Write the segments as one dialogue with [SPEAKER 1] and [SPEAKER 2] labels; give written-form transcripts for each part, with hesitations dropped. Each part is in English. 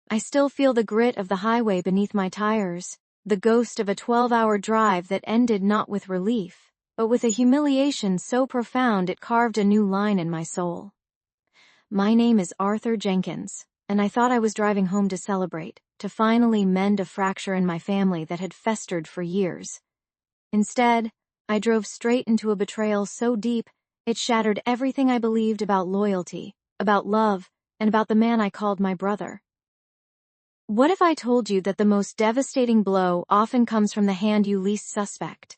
[SPEAKER 1] I still feel the grit of the highway beneath my tires, the ghost of a 12-hour drive that ended not with relief, but with a humiliation so profound it carved a new line in my soul. My name is Arthur Jenkins, and I thought I was driving home to celebrate, to finally mend a fracture in my family that had festered for years. Instead, I drove straight into a betrayal so deep it shattered everything I believed about loyalty, about love, and about the man I called my brother. What if I told you that the most devastating blow often comes from the hand you least suspect?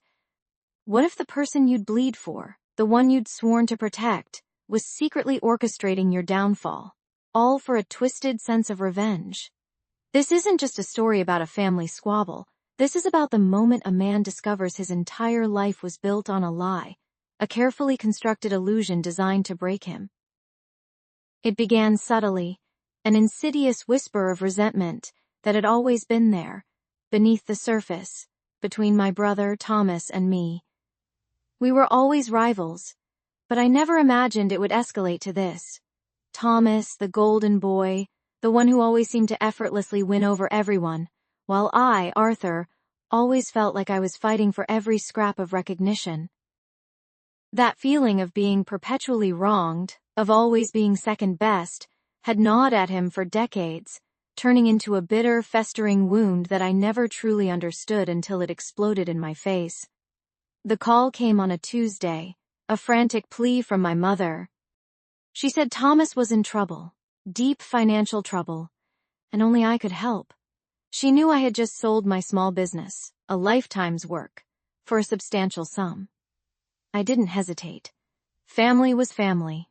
[SPEAKER 1] What if the person you'd bleed for, the one you'd sworn to protect, was secretly orchestrating your downfall, all for a twisted sense of revenge? This isn't just a story about a family squabble. This is about the moment a man discovers his entire life was built on a lie, a carefully constructed illusion designed to break him. It began subtly, an insidious whisper of resentment that had always been there, beneath the surface, between my brother Thomas and me. We were always rivals, but I never imagined it would escalate to this. Thomas, the golden boy, the one who always seemed to effortlessly win over everyone, while I, Arthur, always felt like I was fighting for every scrap of recognition. That feeling of being perpetually wronged, of always being second best, had gnawed at him for decades, turning into a bitter, festering wound that I never truly understood until it exploded in my face. The call came on a Tuesday, a frantic plea from my mother. She said Thomas was in trouble, deep financial trouble, and only I could help. She knew I had just sold my small business, a lifetime's work, for a substantial sum. I didn't hesitate. Family was family.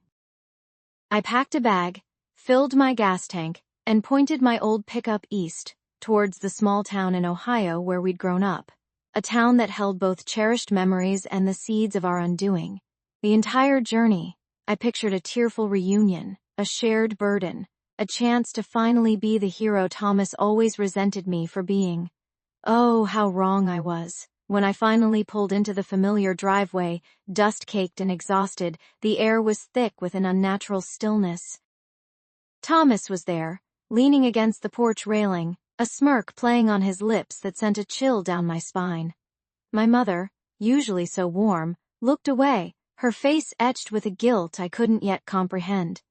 [SPEAKER 1] I packed a bag, filled my gas tank, and pointed my old pickup east, towards the small town in Ohio where we'd grown up, a town that held both cherished memories and the seeds of our undoing. The entire journey, I pictured a tearful reunion, a shared burden, a chance to finally be the hero Thomas always resented me for being. Oh, how wrong I was. When I finally pulled into the familiar driveway, dust-caked and exhausted, the air was thick with an unnatural stillness. Thomas was there, leaning against the porch railing, a smirk playing on his lips that sent a chill down my spine. My mother, usually so warm, looked away, her face etched with a guilt I couldn't yet comprehend.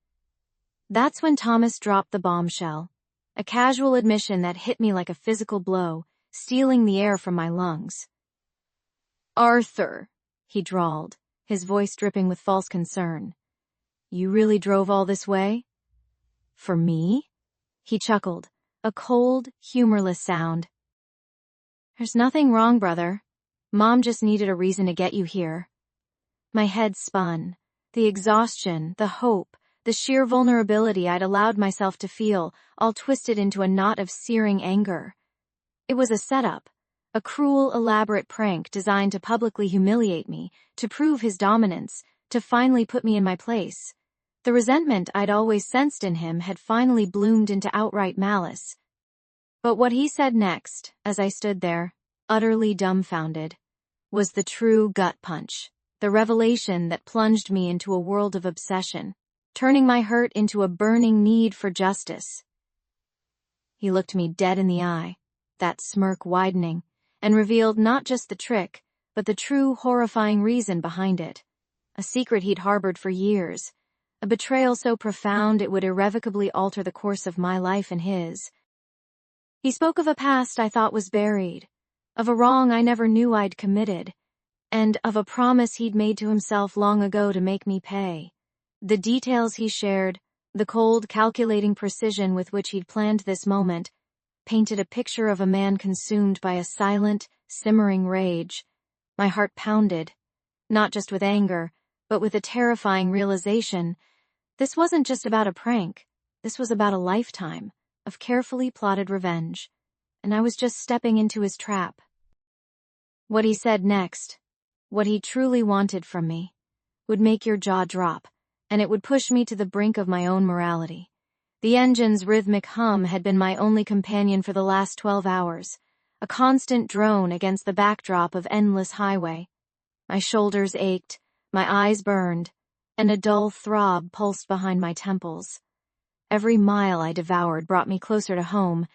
[SPEAKER 1] That's when Thomas dropped the bombshell, a casual admission that hit me like a physical blow, stealing the air from my lungs. "Arthur," he drawled, his voice dripping with false concern. "You really drove all this way?" "For me?" He chuckled, a cold, humorless sound. "There's nothing wrong, brother. Mom just needed a reason to get you here." My head spun. The exhaustion, the hope, the sheer vulnerability I'd allowed myself to feel, all twisted into a knot of searing anger. It was a setup, a cruel, elaborate prank designed to publicly humiliate me, to prove his dominance, to finally put me in my place. The resentment I'd always sensed in him had finally bloomed into outright malice. But what he said next, as I stood there, utterly dumbfounded, was the true gut punch, the revelation that plunged me into a world of obsession, turning my hurt into a burning need for justice. He looked me dead in the eye, that smirk widening, and revealed not just the trick, but the true horrifying reason behind it. A secret he'd harbored for years, a betrayal so profound it would irrevocably alter the course of my life and his. He spoke of a past I thought was buried, of a wrong I never knew I'd committed, and of a promise he'd made to himself long ago to make me pay. The details he shared, the cold, calculating precision with which he'd planned this moment, painted a picture of a man consumed by a silent, simmering rage. My heart pounded, not just with anger, but with a terrifying realization. This wasn't just about a prank. This was about a lifetime of carefully plotted revenge, and I was just stepping into his trap. What he said next, what he truly wanted from me, would make your jaw drop, and it would push me to the brink of my own morality. The engine's rhythmic hum had been my only companion for the last 12 hours, a constant drone against the backdrop of endless highway. My shoulders ached, my eyes burned, and a dull throb pulsed behind my temples. Every mile I devoured brought me closer to home,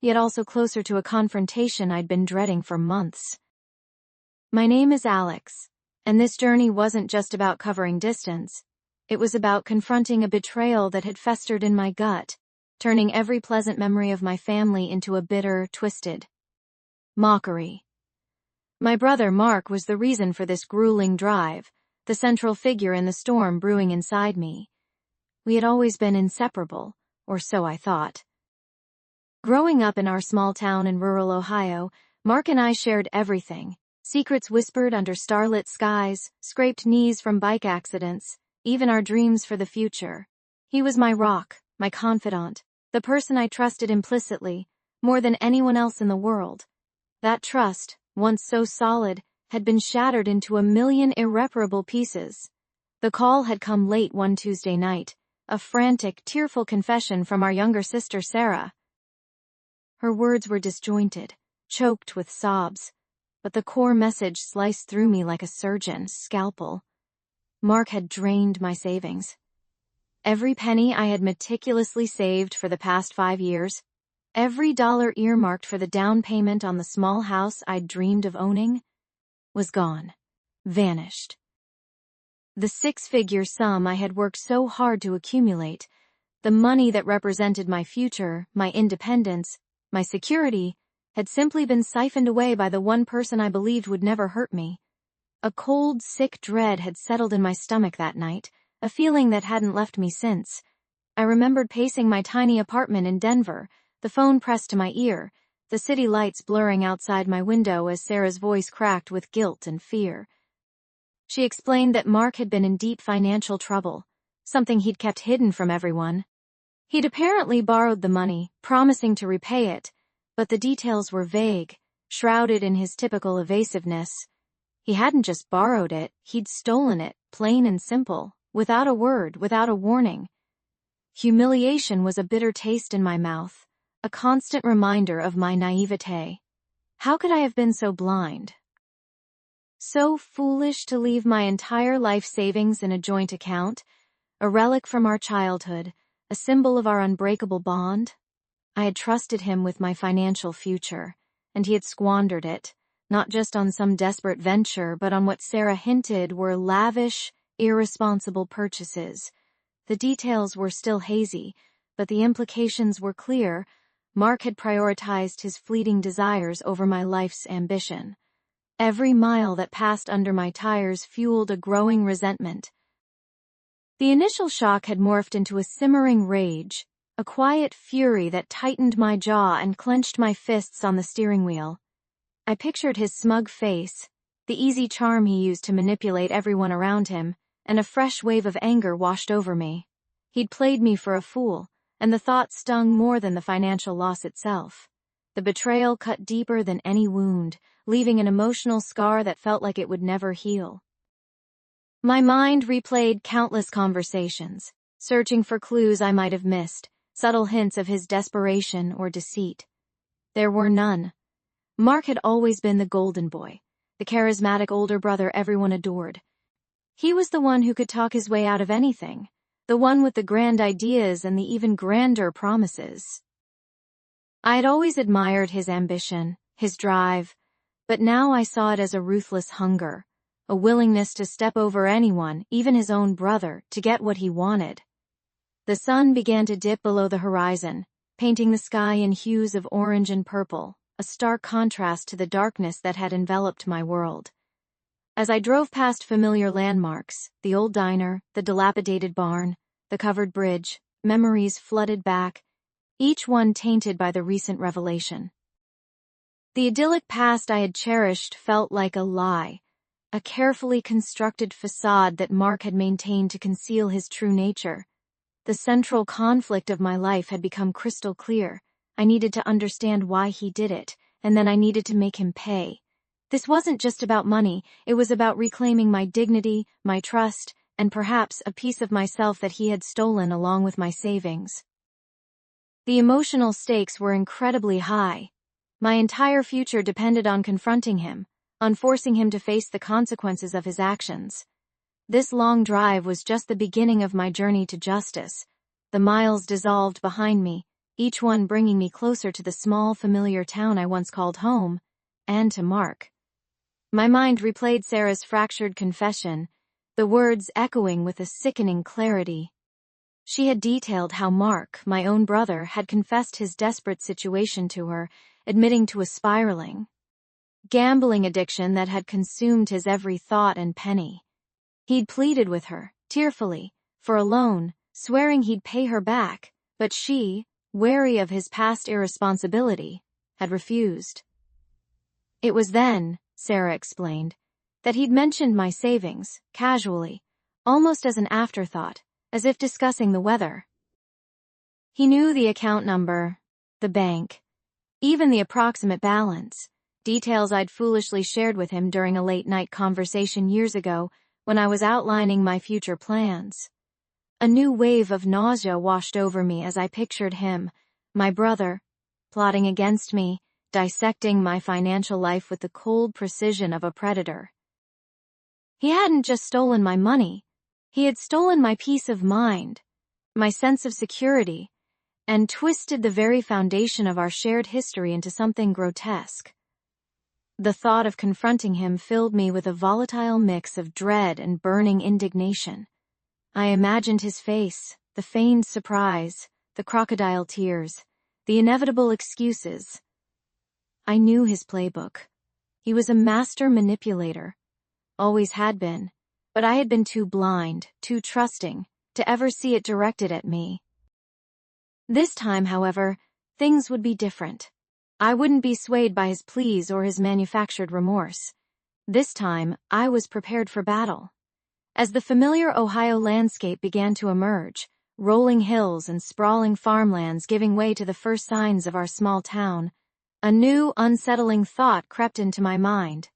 [SPEAKER 1] yet also closer to a confrontation I'd been dreading for months. My name is Alex, and this journey wasn't just about covering distance. It was about confronting a betrayal that had festered in my gut, turning every pleasant memory of my family into a bitter, twisted mockery. My brother Mark was the reason for this grueling drive, the central figure in the storm brewing inside me. We had always been inseparable, or so I thought. Growing up in our small town in rural Ohio, Mark and I shared everything. Secrets whispered under starlit skies, scraped knees from bike accidents, even our dreams for the future. He was my rock, my confidant, the person I trusted implicitly, more than anyone else in the world. That trust, once so solid, had been shattered into a million irreparable pieces. The call had come late one Tuesday night, a frantic, tearful confession from our younger sister Sarah. Her words were disjointed, choked with sobs, but the core message sliced through me like a surgeon's scalpel. Mark had drained my savings. Every penny I had meticulously saved for the past 5 years, every dollar earmarked for the down payment on the small house I'd dreamed of owning, was gone, vanished. The 6-figure sum I had worked so hard to accumulate, the money that represented my future, my independence, my security, had simply been siphoned away by the one person I believed would never hurt me. A cold, sick dread had settled in my stomach that night, a feeling that hadn't left me since. I remembered pacing my tiny apartment in Denver, the phone pressed to my ear, the city lights blurring outside my window as Sarah's voice cracked with guilt and fear. She explained that Mark had been in deep financial trouble, something he'd kept hidden from everyone. He'd apparently borrowed the money, promising to repay it, but the details were vague, shrouded in his typical evasiveness. He hadn't just borrowed it, he'd stolen it, plain and simple, without a word, without a warning. Humiliation was a bitter taste in my mouth, a constant reminder of my naivete. How could I have been so blind? So foolish to leave my entire life savings in a joint account, a relic from our childhood, a symbol of our unbreakable bond? I had trusted him with my financial future, and he had squandered it, not just on some desperate venture, but on what Sarah hinted were lavish, irresponsible purchases. The details were still hazy, but the implications were clear. Mark had prioritized his fleeting desires over my life's ambition. Every mile that passed under my tires fueled a growing resentment. The initial shock had morphed into a simmering rage, a quiet fury that tightened my jaw and clenched my fists on the steering wheel. I pictured his smug face, the easy charm he used to manipulate everyone around him, and a fresh wave of anger washed over me. He'd played me for a fool, and the thought stung more than the financial loss itself. The betrayal cut deeper than any wound, leaving an emotional scar that felt like it would never heal. My mind replayed countless conversations, searching for clues I might have missed, subtle hints of his desperation or deceit. There were none. Mark had always been the golden boy, the charismatic older brother everyone adored. He was the one who could talk his way out of anything, the one with the grand ideas and the even grander promises. I had always admired his ambition, his drive, but now I saw it as a ruthless hunger, a willingness to step over anyone, even his own brother, to get what he wanted. The sun began to dip below the horizon, painting the sky in hues of orange and purple, a stark contrast to the darkness that had enveloped my world. As I drove past familiar landmarks, the old diner, the dilapidated barn, the covered bridge, memories flooded back, each one tainted by the recent revelation. The idyllic past I had cherished felt like a lie, a carefully constructed facade that Mark had maintained to conceal his true nature. The central conflict of my life had become crystal clear. I needed to understand why he did it, and then I needed to make him pay. This wasn't just about money, it was about reclaiming my dignity, my trust, and perhaps a piece of myself that he had stolen along with my savings. The emotional stakes were incredibly high. My entire future depended on confronting him, on forcing him to face the consequences of his actions. This long drive was just the beginning of my journey to justice, The miles dissolved behind me, each one bringing me closer to the small familiar town I once called home, and to Mark. My mind replayed Sarah's fractured confession, the words echoing with a sickening clarity. She had detailed how Mark, my own brother, had confessed his desperate situation to her, admitting to a spiraling gambling addiction that had consumed his every thought and penny. He'd pleaded with her, tearfully, for a loan, swearing he'd pay her back, but she, wary of his past irresponsibility, had refused. It was then, Sarah explained, that he'd mentioned my savings, casually, almost as an afterthought, as if discussing the weather. He knew the account number, the bank, even the approximate balance, details I'd foolishly shared with him during a late-night conversation years ago when I was outlining my future plans. A new wave of nausea washed over me as I pictured him, my brother, plotting against me, dissecting my financial life with the cold precision of a predator. He hadn't just stolen my money, he had stolen my peace of mind, my sense of security, and twisted the very foundation of our shared history into something grotesque. The thought of confronting him filled me with a volatile mix of dread and burning indignation. I imagined his face, the feigned surprise, the crocodile tears, the inevitable excuses. I knew his playbook. He was a master manipulator. Always had been, but I had been too blind, too trusting, to ever see it directed at me. This time, however, things would be different. I wouldn't be swayed by his pleas or his manufactured remorse. This time, I was prepared for battle. As the familiar Ohio landscape began to emerge, rolling hills and sprawling farmlands giving way to the first signs of our small town, a new, unsettling thought crept into my mind.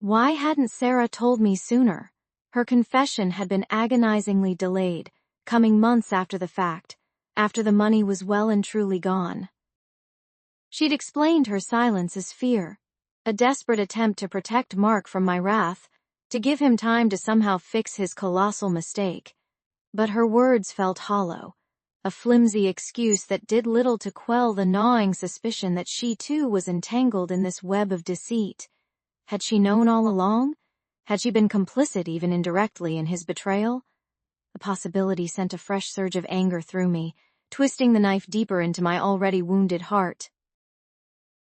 [SPEAKER 1] Why hadn't Sarah told me sooner? Her confession had been agonizingly delayed, coming months after the fact, after the money was well and truly gone. She'd explained her silence as fear, a desperate attempt to protect Mark from my wrath, to give him time to somehow fix his colossal mistake. But her words felt hollow, a flimsy excuse that did little to quell the gnawing suspicion that she too was entangled in this web of deceit. Had she known all along? Had she been complicit even indirectly in his betrayal? The possibility sent a fresh surge of anger through me, twisting the knife deeper into my already wounded heart.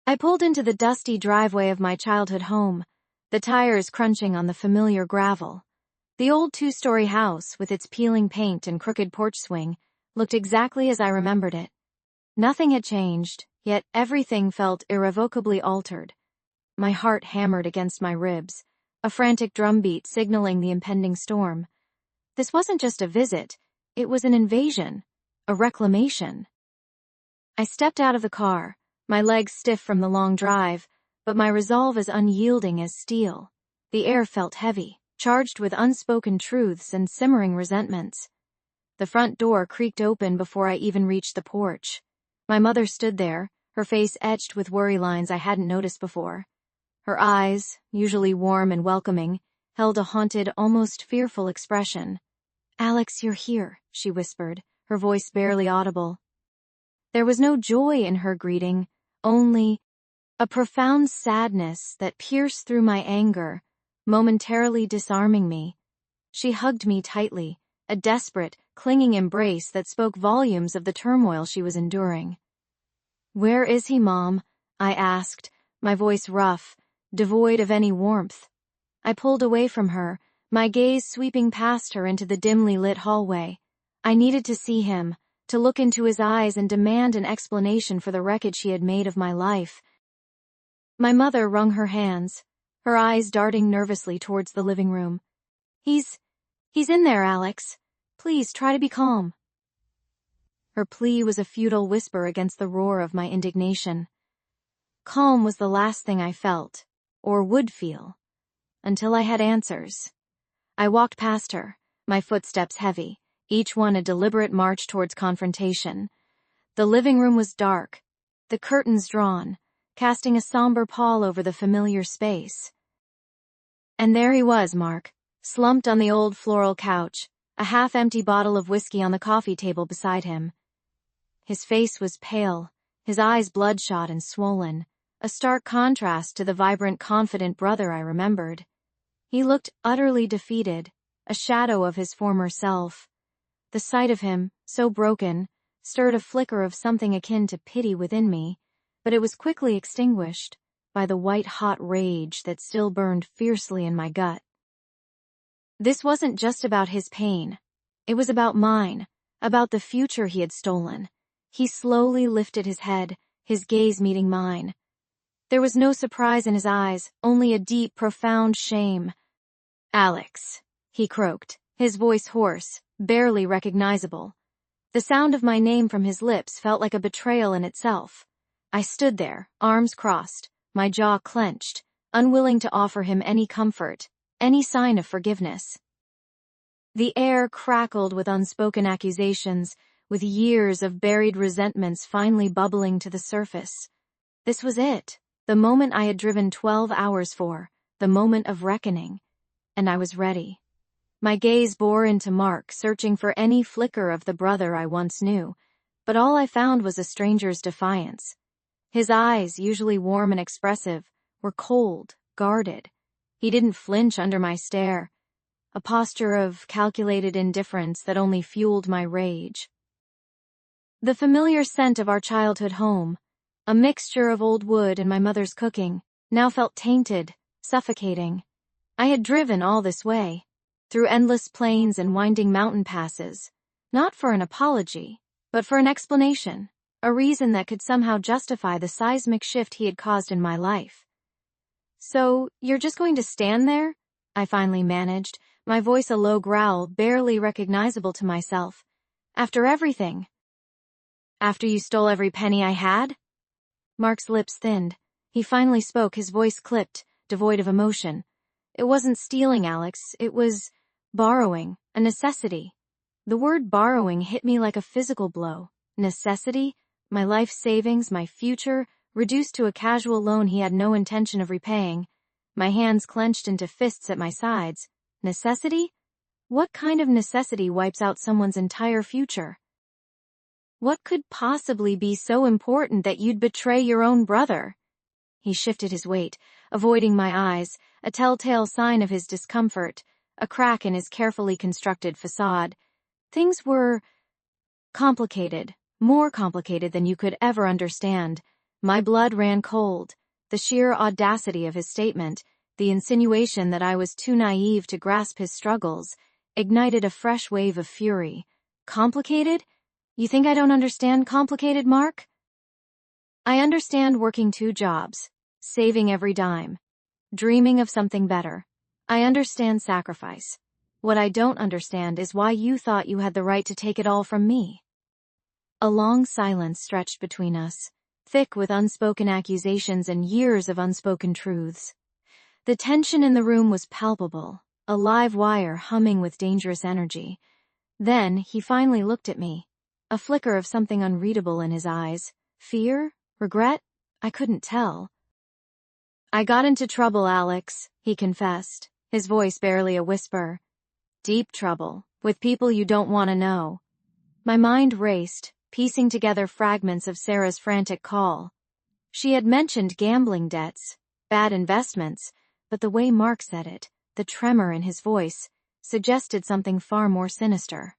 [SPEAKER 1] I pulled into the dusty driveway of my childhood home, the tires crunching on the familiar gravel. The old two-story house, with its peeling paint and crooked porch swing, looked exactly as I remembered it. Nothing had changed, yet everything felt irrevocably altered. My heart hammered against my ribs, a frantic drumbeat signaling the impending storm. This wasn't just a visit, it was an invasion, a reclamation. I stepped out of the car, my legs stiff from the long drive, but my resolve as unyielding as steel. The air felt heavy, charged with unspoken truths and simmering resentments. The front door creaked open before I even reached the porch. My mother stood there, her face etched with worry lines I hadn't noticed before. Her eyes, usually warm and welcoming, held a haunted, almost fearful expression. "Alex, you're here," she whispered, her voice barely audible. There was no joy in her greeting, only a profound sadness that pierced through my anger, momentarily disarming me. She hugged me tightly, a desperate, clinging embrace that spoke volumes of the turmoil she was enduring. "Where is he, Mom?" I asked, my voice rough, devoid of any warmth. I pulled away from her, my gaze sweeping past her into the dimly lit hallway. I needed to see him, to look into his eyes and demand an explanation for the wreckage he had made of my life. My mother wrung her hands, her eyes darting nervously towards the living room. He's in there, Alex. Please try to be calm." Her plea was a futile whisper against the roar of my indignation. Calm was the last thing I felt, or would feel, until I had answers. I walked past her, my footsteps heavy, each one a deliberate march towards confrontation. The living room was dark, the curtains drawn, casting a somber pall over the familiar space. And there he was, Mark, slumped on the old floral couch, a half-empty bottle of whiskey on the coffee table beside him. His face was pale, his eyes bloodshot and swollen, a stark contrast to the vibrant, confident brother I remembered. He looked utterly defeated, a shadow of his former self. The sight of him, so broken, stirred a flicker of something akin to pity within me, but it was quickly extinguished by the white-hot rage that still burned fiercely in my gut. This wasn't just about his pain. It was about mine, about the future he had stolen. He slowly lifted his head, his gaze meeting mine. There was no surprise in his eyes, only a deep, profound shame. "Alex," he croaked, his voice hoarse, barely recognizable. The sound of my name from his lips felt like a betrayal in itself. I stood there, arms crossed, my jaw clenched, unwilling to offer him any comfort, any sign of forgiveness. The air crackled with unspoken accusations, with years of buried resentments finally bubbling to the surface. This was it, the moment I had driven 12 hours for, the moment of reckoning. And I was ready. My gaze bore into Mark, searching for any flicker of the brother I once knew, but all I found was a stranger's defiance. His eyes, usually warm and expressive, were cold, guarded. He didn't flinch under my stare, a posture of calculated indifference that only fueled my rage. The familiar scent of our childhood home, a mixture of old wood and my mother's cooking, now felt tainted, suffocating. I had driven all this way, through endless plains and winding mountain passes, not for an apology, but for an explanation, a reason that could somehow justify the seismic shift he had caused in my life. "So, you're just going to stand there?" I finally managed, my voice a low growl barely recognizable to myself. "After everything? After you stole every penny I had?" Mark's lips thinned. He finally spoke, his voice clipped, devoid of emotion. "It wasn't stealing, Alex. It was borrowing, a necessity." The word borrowing hit me like a physical blow. Necessity? My life savings, my future, reduced to a casual loan he had no intention of repaying. My hands clenched into fists at my sides. Necessity? What kind of necessity wipes out someone's entire future? What could possibly be so important that you'd betray your own brother? He shifted his weight, avoiding my eyes, a telltale sign of his discomfort, a crack in his carefully constructed facade. Things were complicated, more complicated than you could ever understand. My blood ran cold. The sheer audacity of his statement, the insinuation that I was too naive to grasp his struggles, ignited a fresh wave of fury. Complicated? You think I don't understand complicated, Mark? I understand working 2 jobs, saving every dime, dreaming of something better. I understand sacrifice. What I don't understand is why you thought you had the right to take it all from me. A long silence stretched between us, thick with unspoken accusations and years of unspoken truths. The tension in the room was palpable, a live wire humming with dangerous energy. Then he finally looked at me, a flicker of something unreadable in his eyes. Fear? Regret? I couldn't tell. "I got into trouble, Alex," he confessed, his voice barely a whisper. "Deep trouble, with people you don't want to know." My mind raced, piecing together fragments of Sarah's frantic call. She had mentioned gambling debts, bad investments, but the way Mark said it, the tremor in his voice, suggested something far more sinister.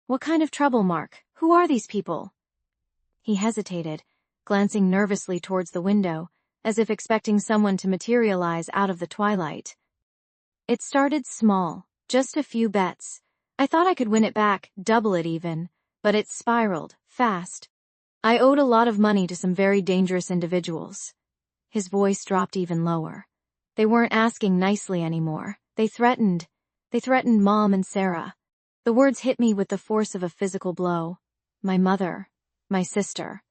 [SPEAKER 1] "What kind of trouble, Mark? Who are these people?" He hesitated, glancing nervously towards the window, as if expecting someone to materialize out of the twilight. "It started small, just a few bets. I thought I could win it back, double it even, but it spiraled, fast. I owed a lot of money to some very dangerous individuals." His voice dropped even lower. "They weren't asking nicely anymore. They threatened Mom and Sarah." The words hit me with the force of a physical blow. My mother, my sister.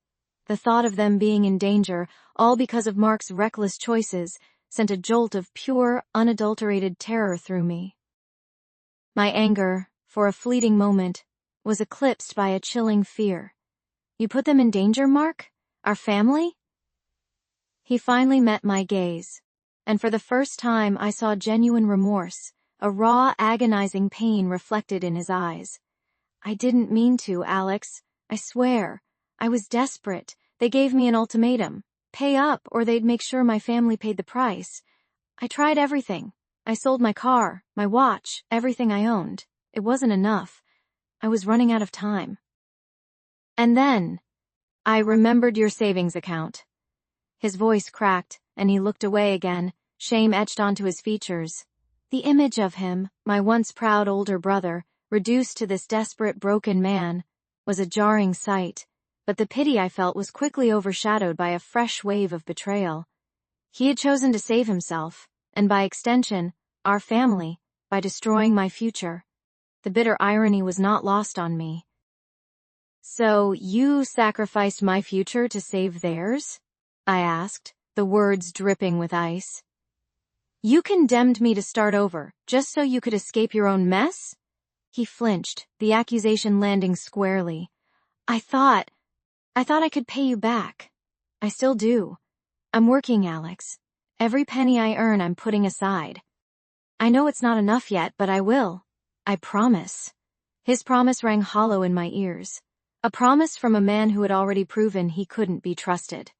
[SPEAKER 1] The thought of them being in danger, all because of Mark's reckless choices, sent a jolt of pure, unadulterated terror through me. My anger, for a fleeting moment, was eclipsed by a chilling fear. "You put them in danger, Mark? Our family?" He finally met my gaze, and for the first time I saw genuine remorse, a raw, agonizing pain reflected in his eyes. I didn't mean to, Alex. I swear. I was desperate. They gave me an ultimatum. Pay up, or they'd make sure my family paid the price. I tried everything. I sold my car, my watch, everything I owned. It wasn't enough. I was running out of time. And then, I remembered your savings account. His voice cracked, and he looked away again, shame etched onto his features. The image of him, my once proud older brother, reduced to this desperate, broken man, was a jarring sight, but the pity I felt was quickly overshadowed by a fresh wave of betrayal. He had chosen to save himself, and by extension, our family, by destroying my future. The bitter irony was not lost on me. So, you sacrificed my future to save theirs? I asked, the words dripping with ice. You condemned me to start over, just so you could escape your own mess? He flinched, the accusation landing squarely. I thought I could pay you back. I still do. I'm working, Alex. Every penny I earn I'm putting aside. I know it's not enough yet, but I will. I promise. His promise rang hollow in my ears. A promise from a man who had already proven he couldn't be trusted.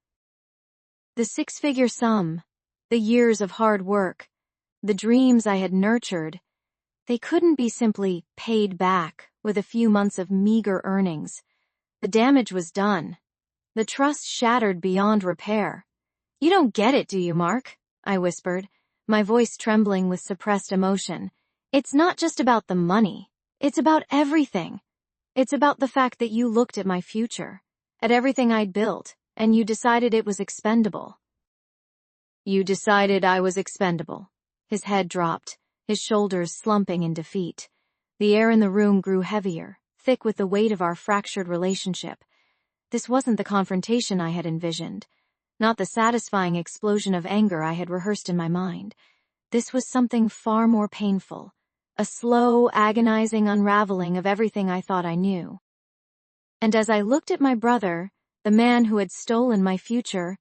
[SPEAKER 1] The six-figure sum, the years of hard work, the dreams I had nurtured, they couldn't be simply paid back with a few months of meager earnings. The damage was done. The trust shattered beyond repair. You don't get it, do you, Mark? I whispered, my voice trembling with suppressed emotion. It's not just about the money. It's about everything. It's about the fact that you looked at my future, at everything I'd built, and you decided it was expendable. You decided I was expendable. His head dropped, his shoulders slumping in defeat. The air in the room grew heavier, thick with the weight of our fractured relationship. This wasn't the confrontation I had envisioned, not the satisfying explosion of anger I had rehearsed in my mind. This was something far more painful, a slow, agonizing unraveling of everything I thought I knew. And as I looked at my brother, the man who had stolen my future,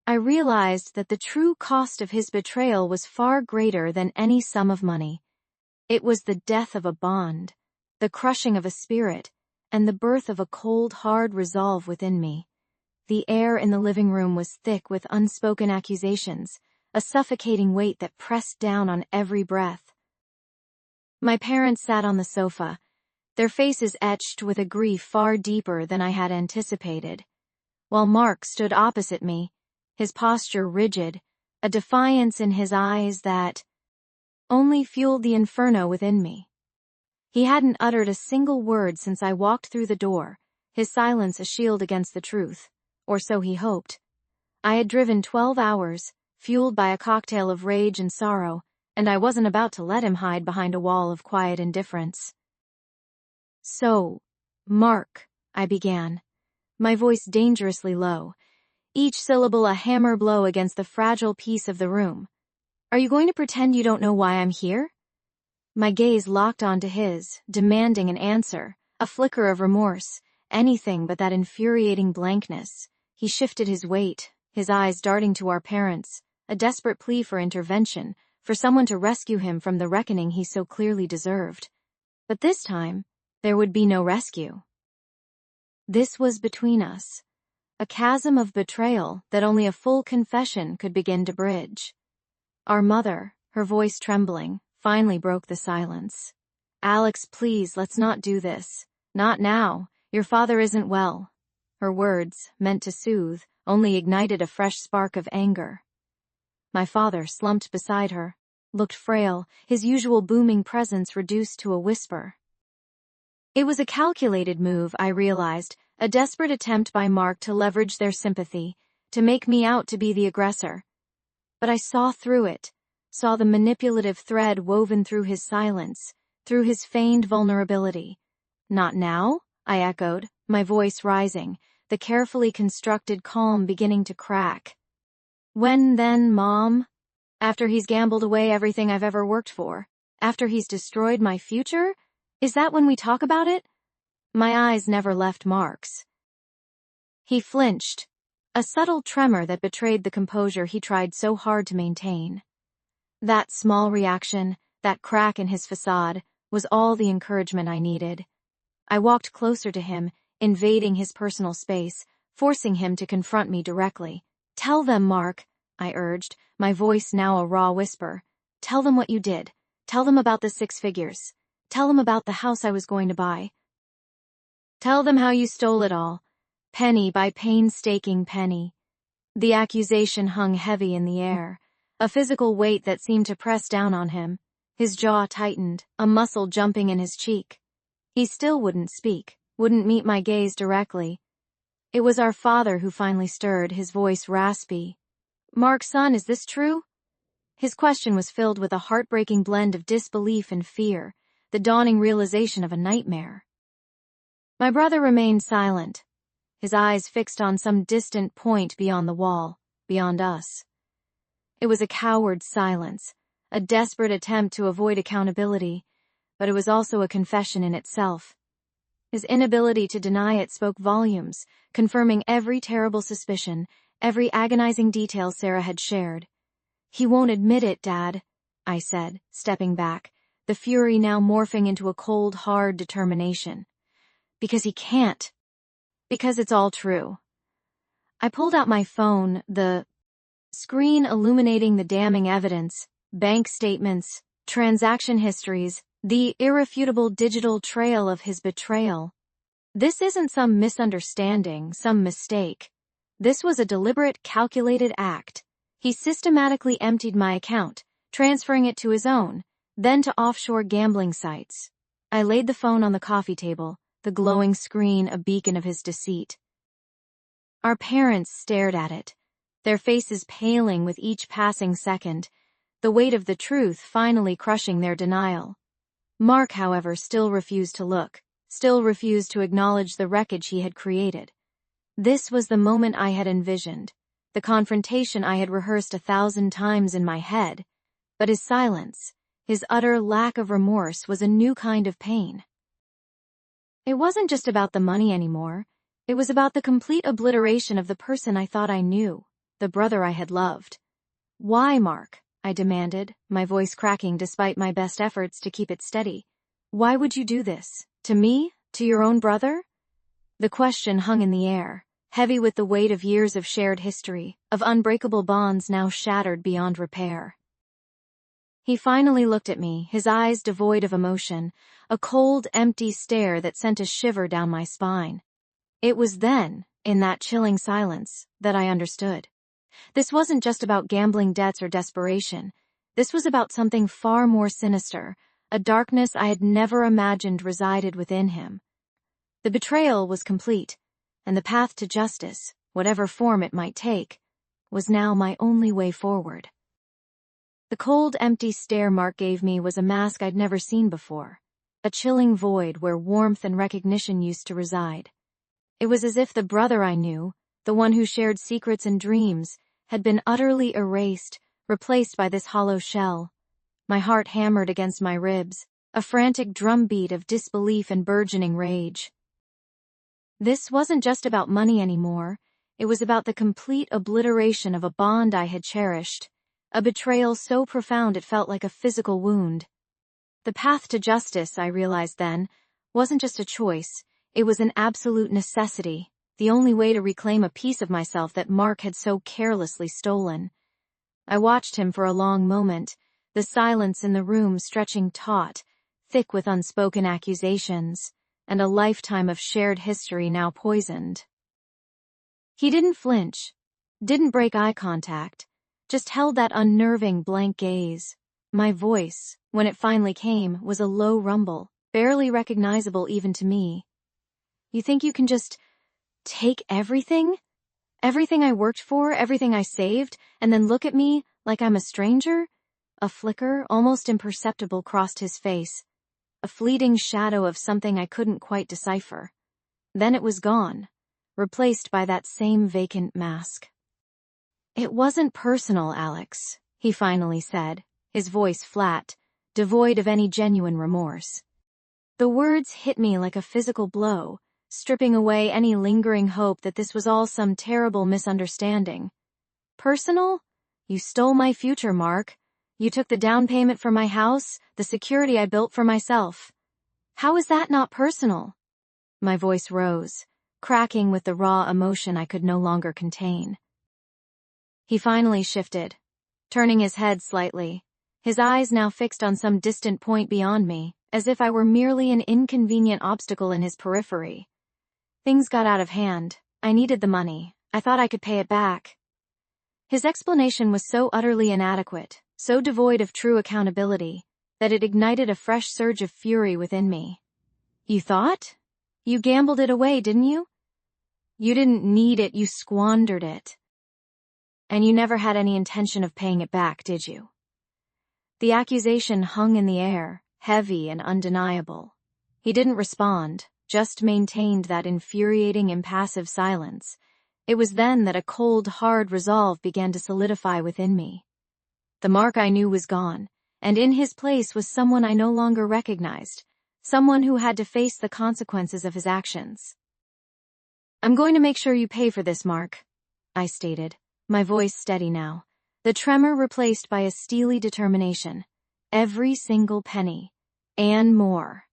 [SPEAKER 1] I realized that the true cost of his betrayal was far greater than any sum of money. It was the death of a bond, the crushing of a spirit, and the birth of a cold, hard resolve within me. The air in the living room was thick with unspoken accusations, a suffocating weight that pressed down on every breath. My parents sat on the sofa, their faces etched with a grief far deeper than I had anticipated, while Mark stood opposite me, his posture rigid, a defiance in his eyes that only fueled the inferno within me. He hadn't uttered a single word since I walked through the door, his silence a shield against the truth, or so he hoped. I had driven 12 hours, fueled by a cocktail of rage and sorrow, and I wasn't about to let him hide behind a wall of quiet indifference. So, Mark, I began, my voice dangerously low, each syllable a hammer blow against the fragile peace of the room. Are you going to pretend you don't know why I'm here? My gaze locked onto his, demanding an answer, a flicker of remorse, anything but that infuriating blankness. He shifted his weight, his eyes darting to our parents, a desperate plea for intervention, for someone to rescue him from the reckoning he so clearly deserved. But this time, there would be no rescue. This was between us, a chasm of betrayal that only a full confession could begin to bridge. Our mother, her voice trembling, finally broke the silence. Alex, please, let's not do this. Not now. Your father isn't well. Her words, meant to soothe, only ignited a fresh spark of anger. My father, slumped beside her, looked frail, his usual booming presence reduced to a whisper. It was a calculated move, I realized, a desperate attempt by Mark to leverage their sympathy, to make me out to be the aggressor. But I saw through it, saw the manipulative thread woven through his silence, through his feigned vulnerability. Not now? I echoed, my voice rising, the carefully constructed calm beginning to crack. When then, Mom? After he's gambled away everything I've ever worked for? After he's destroyed my future? Is that when we talk about it? My eyes never left Mark's. He flinched, a subtle tremor that betrayed the composure he tried so hard to maintain. That small reaction, that crack in his facade, was all the encouragement I needed. I walked closer to him, invading his personal space, forcing him to confront me directly. "Tell them, Mark," I urged, my voice now a raw whisper. "Tell them what you did. Tell them about the 6 figures. Tell them about the house I was going to buy. Tell them how you stole it all, penny by painstaking penny." The accusation hung heavy in the air, a physical weight that seemed to press down on him. His jaw tightened, a muscle jumping in his cheek. He still wouldn't speak, wouldn't meet my gaze directly. It was our father who finally stirred, his voice raspy. "Mark, son, is this true?" His question was filled with a heartbreaking blend of disbelief and fear, the dawning realization of a nightmare. My brother remained silent, his eyes fixed on some distant point beyond the wall, beyond us. It was a coward's silence, a desperate attempt to avoid accountability, but it was also a confession in itself. His inability to deny it spoke volumes, confirming every terrible suspicion, every agonizing detail Sarah had shared. "He won't admit it, Dad," I said, stepping back, the fury now morphing into a cold, hard determination. "Because he can't. Because it's all true." I pulled out my phone, the screen illuminating the damning evidence, bank statements, transaction histories, the irrefutable digital trail of his betrayal. This isn't some misunderstanding, some mistake. This was a deliberate, calculated act. He systematically emptied my account, transferring it to his own, then to offshore gambling sites. I laid the phone on the coffee table, the glowing screen a beacon of his deceit. Our parents stared at it, their faces paling with each passing second, the weight of the truth finally crushing their denial. Mark, however, still refused to look, still refused to acknowledge the wreckage he had created. This was the moment I had envisioned, the confrontation I had rehearsed 1,000 times in my head, but his silence, his utter lack of remorse, was a new kind of pain. It wasn't just about the money anymore. It was about the complete obliteration of the person I thought I knew, the brother I had loved. "Why, Mark?" I demanded, my voice cracking despite my best efforts to keep it steady. "Why would you do this? To me? To your own brother?" The question hung in the air, heavy with the weight of years of shared history, of unbreakable bonds now shattered beyond repair. He finally looked at me, his eyes devoid of emotion, a cold, empty stare that sent a shiver down my spine. It was then, in that chilling silence, that I understood. This wasn't just about gambling debts or desperation. This was about something far more sinister, a darkness I had never imagined resided within him. The betrayal was complete, and the path to justice, whatever form it might take, was now my only way forward. The cold, empty stare Mark gave me was a mask I'd never seen before, a chilling void where warmth and recognition used to reside. It was as if the brother I knew, the one who shared secrets and dreams, had been utterly erased, replaced by this hollow shell. My heart hammered against my ribs, a frantic drumbeat of disbelief and burgeoning rage. This wasn't just about money anymore. It was about the complete obliteration of a bond I had cherished, a betrayal so profound it felt like a physical wound. The path to justice, I realized then, wasn't just a choice, it was an absolute necessity, the only way to reclaim a piece of myself that Mark had so carelessly stolen. I watched him for a long moment, the silence in the room stretching taut, thick with unspoken accusations, and a lifetime of shared history now poisoned. He didn't flinch, didn't break eye contact, just held that unnerving blank gaze. My voice, when it finally came, was a low rumble, barely recognizable even to me. "You think you can just take everything? Everything I worked for, everything I saved, and then look at me like I'm a stranger?" A flicker, almost imperceptible, crossed his face, a fleeting shadow of something I couldn't quite decipher. Then it was gone, replaced by that same vacant mask. "It wasn't personal, Alex," he finally said, his voice flat, devoid of any genuine remorse. The words hit me like a physical blow, stripping away any lingering hope that this was all some terrible misunderstanding. "Personal? You stole my future, Mark. You took the down payment for my house, the security I built for myself. How is that not personal? My voice rose, cracking with the raw emotion I could no longer contain. He finally shifted, turning his head slightly, his eyes now fixed on some distant point beyond me, as if I were merely an inconvenient obstacle in his periphery. Things got out of hand. I needed the money. I thought I could pay it back. His explanation was so utterly inadequate, so devoid of true accountability, that it ignited a fresh surge of fury within me. You thought? You gambled it away, didn't you? You didn't need it, you squandered it. And you never had any intention of paying it back, did you? The accusation hung in the air, heavy and undeniable. He didn't respond, just maintained that infuriating, impassive silence. It was then that a cold, hard resolve began to solidify within me. The Mark I knew was gone, and in his place was someone I no longer recognized, someone who had to face the consequences of his actions. I'm going to make sure you pay for this, Mark, I stated, my voice steady now, the tremor replaced by a steely determination. Every single penny, and more.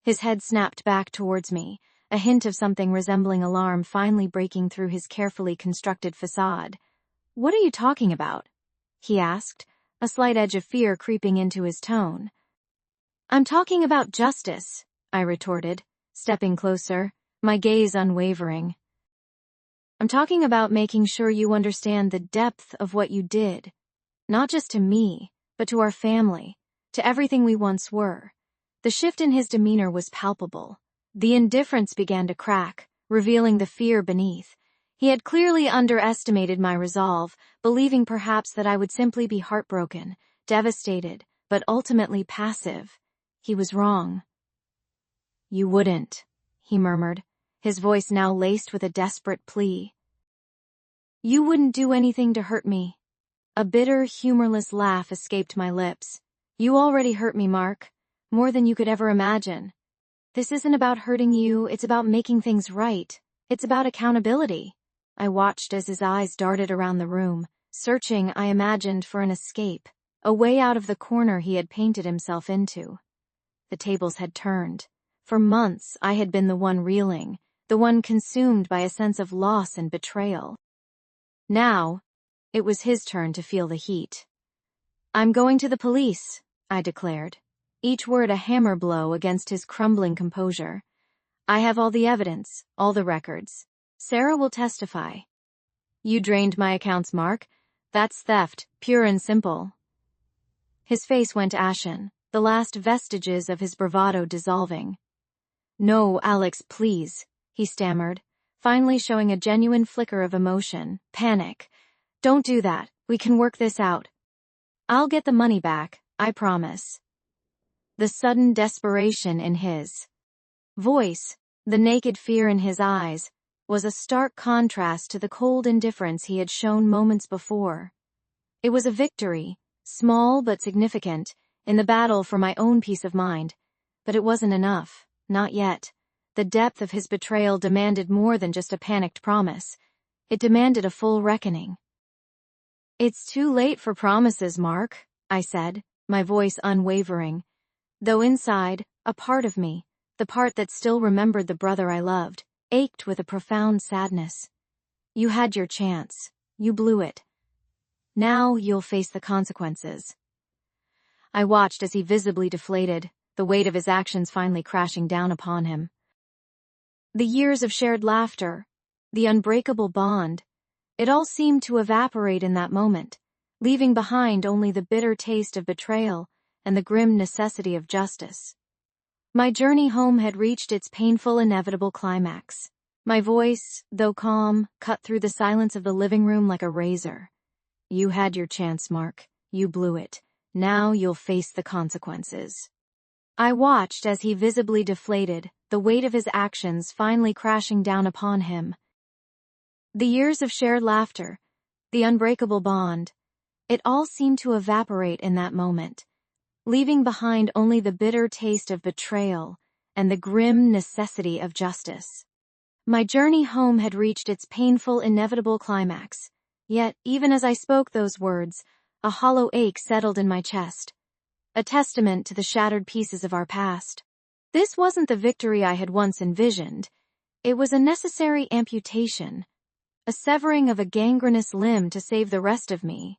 [SPEAKER 1] His head snapped back towards me, a hint of something resembling alarm finally breaking through his carefully constructed facade. What are you talking about? He asked, a slight edge of fear creeping into his tone. I'm talking about justice, I retorted, stepping closer, my gaze unwavering. I'm talking about making sure you understand the depth of what you did, not just to me, but to our family, to everything we once were. The shift in his demeanor was palpable. The indifference began to crack, revealing the fear beneath. He had clearly underestimated my resolve, believing perhaps that I would simply be heartbroken, devastated, but ultimately passive. He was wrong. You wouldn't, he murmured, his voice now laced with a desperate plea. You wouldn't do anything to hurt me. A bitter, humorless laugh escaped my lips. You already hurt me, Mark, more than you could ever imagine. This isn't about hurting you, it's about making things right. It's about accountability. I watched as his eyes darted around the room, searching, I imagined, for an escape, a way out of the corner he had painted himself into. The tables had turned. For months, I had been the one reeling, the one consumed by a sense of loss and betrayal. Now, it was his turn to feel the heat. I'm going to the police, I declared, each word a hammer blow against his crumbling composure. I have all the evidence, all the records. Sarah will testify. You drained my accounts, Mark. That's theft, pure and simple. His face went ashen, the last vestiges of his bravado dissolving. No, Alex, please, he stammered, finally showing a genuine flicker of emotion, panic. Don't do that, we can work this out. I'll get the money back, I promise. The sudden desperation in his voice, the naked fear in his eyes, was a stark contrast to the cold indifference he had shown moments before. It was a victory, small but significant, in the battle for my own peace of mind, but it wasn't enough, not yet. The depth of his betrayal demanded more than just a panicked promise. It demanded a full reckoning. It's too late for promises, Mark, I said, my voice unwavering, though inside, a part of me, the part that still remembered the brother I loved, ached with a profound sadness. You had your chance. You blew it. Now you'll face the consequences. I watched as he visibly deflated, the weight of his actions finally crashing down upon him. The years of shared laughter, the unbreakable bond, it all seemed to evaporate in that moment, leaving behind only the bitter taste of betrayal and the grim necessity of justice. My journey home had reached its painful, inevitable climax. My voice, though calm, cut through the silence of the living room like a razor. You had your chance, Mark. You blew it. Now you'll face the consequences. I watched as he visibly deflated, the weight of his actions finally crashing down upon him. The years of shared laughter, the unbreakable bond, it all seemed to evaporate in that moment, leaving behind only the bitter taste of betrayal and the grim necessity of justice. My journey home had reached its painful, inevitable climax, yet even as I spoke those words, a hollow ache settled in my chest, a testament to the shattered pieces of our past. This wasn't the victory I had once envisioned. It was a necessary amputation, a severing of a gangrenous limb to save the rest of me.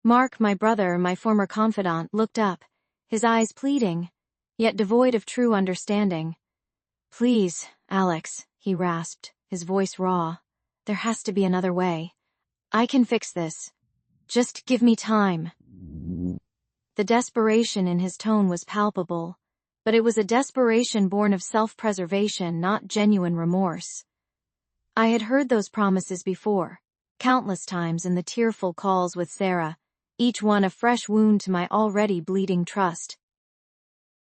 [SPEAKER 1] Mark, my brother, my former confidant, looked up, his eyes pleading, yet devoid of true understanding. "Please, Alex," he rasped, his voice raw. "There has to be another way. I can fix this. Just give me time." The desperation in his tone was palpable, but it was a desperation born of self-preservation, not genuine remorse. I had heard those promises before, countless times in the tearful calls with Sarah, each one a fresh wound to my already bleeding trust.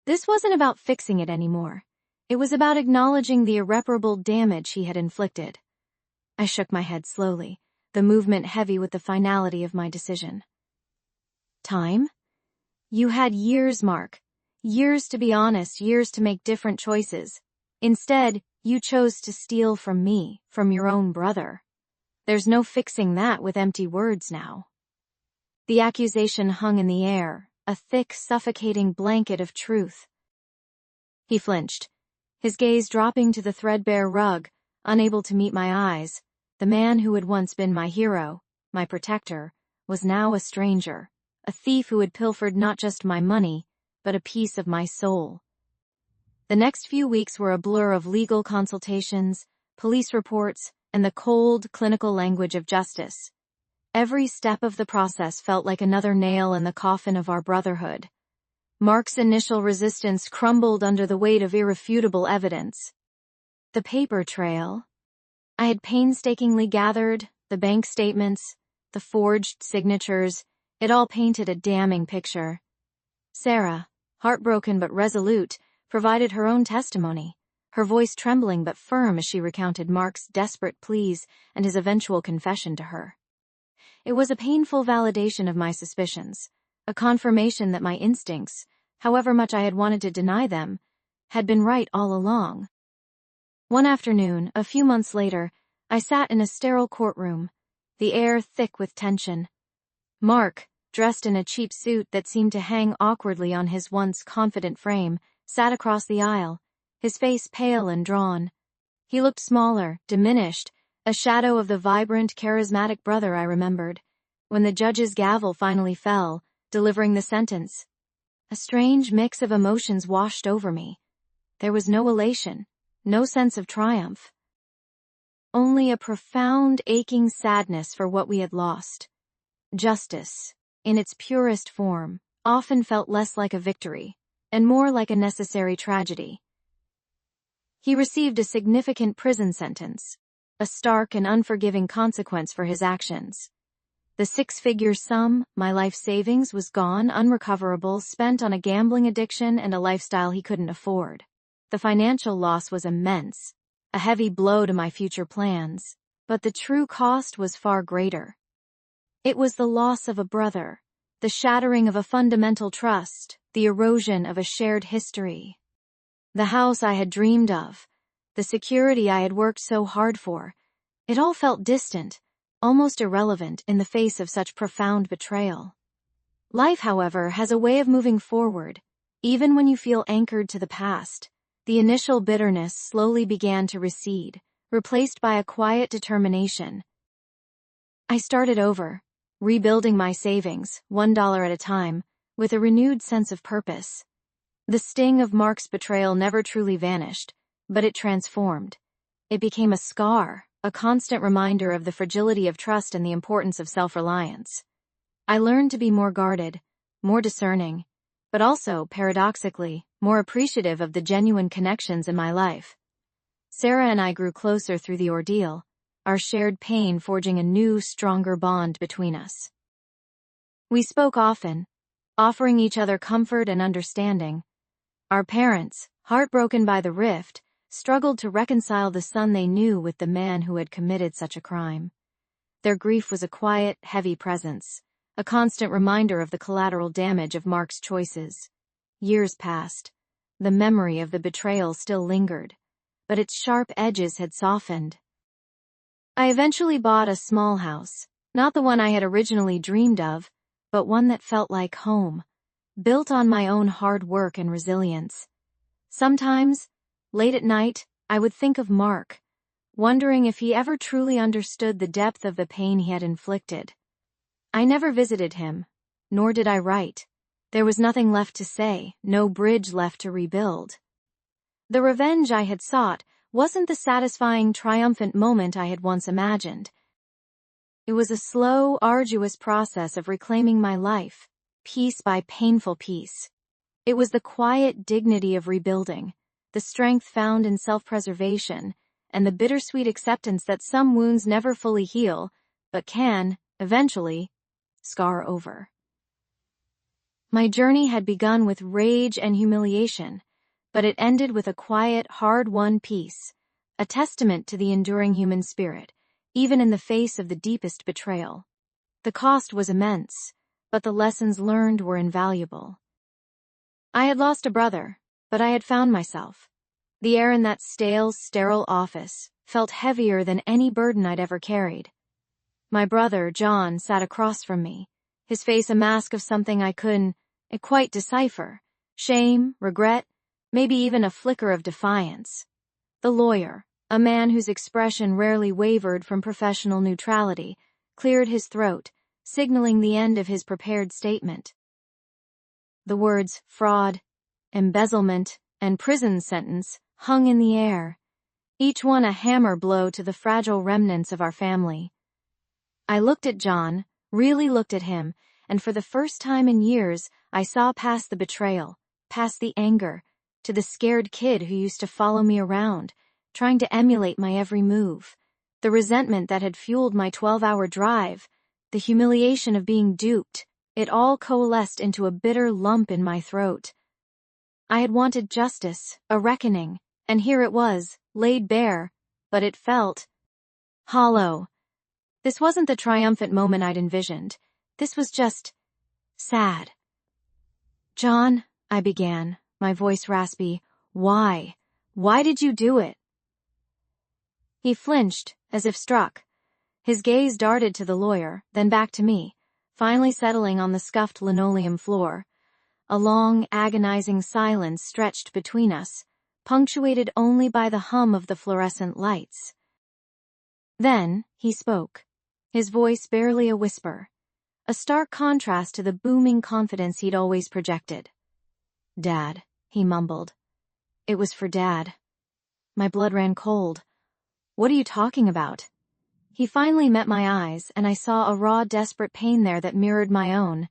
[SPEAKER 1] This wasn't about fixing it anymore. It was about acknowledging the irreparable damage he had inflicted. I shook my head slowly, the movement heavy with the finality of my decision. Time? You had years, Mark. Years to be honest, years to make different choices. Instead, you chose to steal from me, from your own brother. There's no fixing that with empty words now. The accusation hung in the air, a thick, suffocating blanket of truth. He flinched, his gaze dropping to the threadbare rug, unable to meet my eyes. The man who had once been my hero, my protector, was now a stranger, a thief who had pilfered not just my money, but a piece of my soul. The next few weeks were a blur of legal consultations, police reports, and the cold, clinical language of justice. Every step of the process felt like another nail in the coffin of our brotherhood. Mark's initial resistance crumbled under the weight of irrefutable evidence. The paper trail I had painstakingly gathered, the bank statements, the forged signatures, it all painted a damning picture. Sarah, heartbroken but resolute, provided her own testimony, her voice trembling but firm as she recounted Mark's desperate pleas and his eventual confession to her. It was a painful validation of my suspicions, a confirmation that my instincts, however much I had wanted to deny them, had been right all along. One afternoon, a few months later, I sat in a sterile courtroom, the air thick with tension. Mark, dressed in a cheap suit that seemed to hang awkwardly on his once confident frame, sat across the aisle, his face pale and drawn. He looked smaller, diminished, a shadow of the vibrant, charismatic brother I remembered. When the judge's gavel finally fell, delivering the sentence, a strange mix of emotions washed over me. There was no elation, no sense of triumph. Only a profound, aching sadness for what we had lost. Justice, in its purest form, often felt less like a victory, and more like a necessary tragedy. He received a significant prison sentence, a stark and unforgiving consequence for his actions. The six-figure sum, my life savings, was gone, unrecoverable, spent on a gambling addiction and a lifestyle he couldn't afford. The financial loss was immense, a heavy blow to my future plans, but the true cost was far greater. It was the loss of a brother, the shattering of a fundamental trust, the erosion of a shared history. The house I had dreamed of, the security I had worked so hard for, it all felt distant, almost irrelevant in the face of such profound betrayal. Life, however, has a way of moving forward, even when you feel anchored to the past. The initial bitterness slowly began to recede, replaced by a quiet determination. I started over, rebuilding my savings, $1 at a time, with a renewed sense of purpose. The sting of Mark's betrayal never truly vanished, but it transformed. It became a scar, a constant reminder of the fragility of trust and the importance of self-reliance. I learned to be more guarded, more discerning, but also, paradoxically, more appreciative of the genuine connections in my life. Sarah and I grew closer through the ordeal, our shared pain forging a new, stronger bond between us. We spoke often, offering each other comfort and understanding. Our parents, heartbroken by the rift, struggled to reconcile the son they knew with the man who had committed such a crime. Their grief was a quiet, heavy presence, a constant reminder of the collateral damage of Mark's choices. Years passed. The memory of the betrayal still lingered, but its sharp edges had softened. I eventually bought a small house, Not the one I had originally dreamed of, but one that felt like home, built on my own hard work and resilience. Sometimes, late at night, I would think of Mark, wondering if he ever truly understood the depth of the pain he had inflicted. I never visited him, nor did I write. There was nothing left to say, no bridge left to rebuild. The revenge I had sought wasn't the satisfying, triumphant moment I had once imagined. It was a slow, arduous process of reclaiming my life, piece by painful piece. It was the quiet dignity of rebuilding, the strength found in self-preservation, and the bittersweet acceptance that some wounds never fully heal, but can, eventually, scar over. My journey had begun with rage and humiliation, but it ended with a quiet, hard-won peace, a testament to the enduring human spirit, even in the face of the deepest betrayal. The cost was immense, but the lessons learned were invaluable. I had lost a brother, but I had found myself. The air in that stale, sterile office felt heavier than any burden I'd ever carried. My brother, John, sat across from me, his face a mask of something I couldn't quite decipher: shame, regret, maybe even a flicker of defiance. The lawyer, a man whose expression rarely wavered from professional neutrality, cleared his throat, signaling the end of his prepared statement. The words fraud, embezzlement, and prison sentence hung in the air, each one a hammer blow to the fragile remnants of our family. I looked at John, really looked at him, and for the first time in years, I saw past the betrayal, past the anger, to the scared kid who used to follow me around, trying to emulate my every move. The resentment that had fueled my 12-hour drive, the humiliation of being duped, it all coalesced into a bitter lump in my throat. I had wanted justice, a reckoning, and here it was, laid bare, but it felt hollow. This wasn't the triumphant moment I'd envisioned. This was just sad. "John," I began, my voice raspy, "why? Why did you do it?" He flinched, as if struck. His gaze darted to the lawyer, then back to me, finally settling on the scuffed linoleum floor. A long, agonizing silence stretched between us, punctuated only by the hum of the fluorescent lights. Then, he spoke, his voice barely a whisper, a stark contrast to the booming confidence he'd always projected. "Dad," he mumbled. "It was for Dad." My blood ran cold. "What are you talking about?" He finally met my eyes, and I saw a raw, desperate pain there that mirrored my own.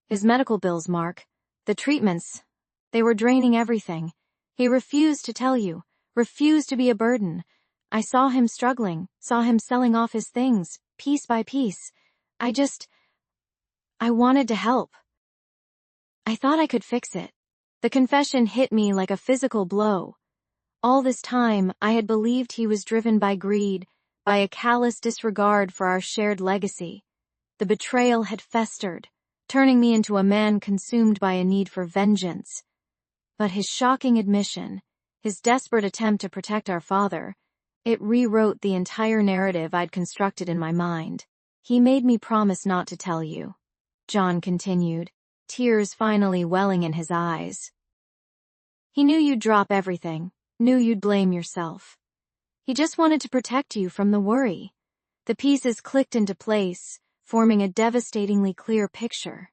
[SPEAKER 1] "His medical bills, Mark. The treatments. They were draining everything. He refused to tell you, refused to be a burden. I saw him struggling, saw him selling off his things, piece by piece. I wanted to help. I thought I could fix it." The confession hit me like a physical blow. All this time, I had believed he was driven by greed, by a callous disregard for our shared legacy. The betrayal had festered, turning me into a man consumed by a need for vengeance. But his shocking admission, his desperate attempt to protect our father, it rewrote the entire narrative I'd constructed in my mind. "He made me promise not to tell you," John continued, tears finally welling in his eyes. "He knew you'd drop everything, knew you'd blame yourself. He just wanted to protect you from the worry." The pieces clicked into place, forming a devastatingly clear picture.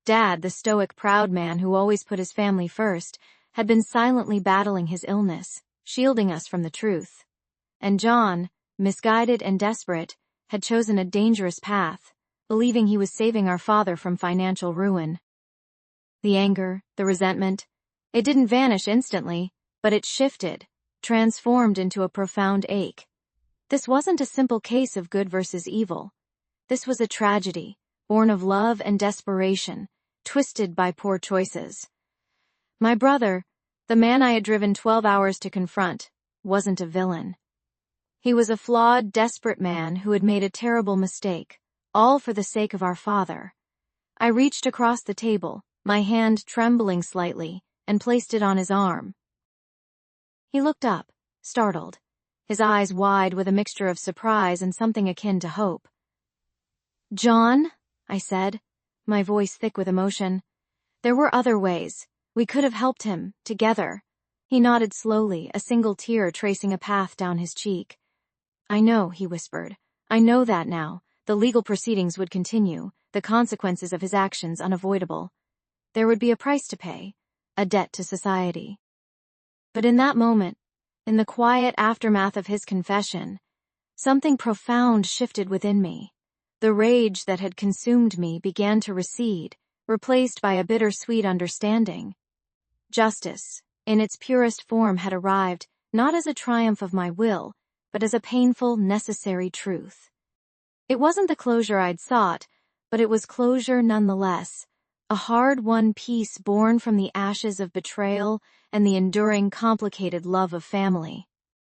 [SPEAKER 1] Dad, the stoic, proud man who always put his family first, had been silently battling his illness, shielding us from the truth. And John, misguided and desperate, had chosen a dangerous path, believing he was saving our father from financial ruin. The anger, the resentment, it didn't vanish instantly, but it shifted, transformed into a profound ache. This wasn't a simple case of good versus evil. This was a tragedy, born of love and desperation, twisted by poor choices. My brother, the man I had driven 12 hours to confront, wasn't a villain. He was a flawed, desperate man who had made a terrible mistake, all for the sake of our father. I reached across the table, my hand trembling slightly, and placed it on his arm. He looked up, startled, his eyes wide with a mixture of surprise and something akin to hope. "John," I said, my voice thick with emotion. "There were other ways. We could have helped him, together." He nodded slowly, a single tear tracing a path down his cheek. "I know," he whispered. "I know that now. The legal proceedings would continue, the consequences of his actions unavoidable. There would be a price to pay, a debt to society." But in that moment, in the quiet aftermath of his confession, something profound shifted within me. The rage that had consumed me began to recede, replaced by a bittersweet understanding. Justice, in its purest form, had arrived, not as a triumph of my will, but as a painful, necessary truth. It wasn't the closure I'd sought, but it was closure nonetheless, a hard-won peace born from the ashes of betrayal and the enduring, complicated love of family.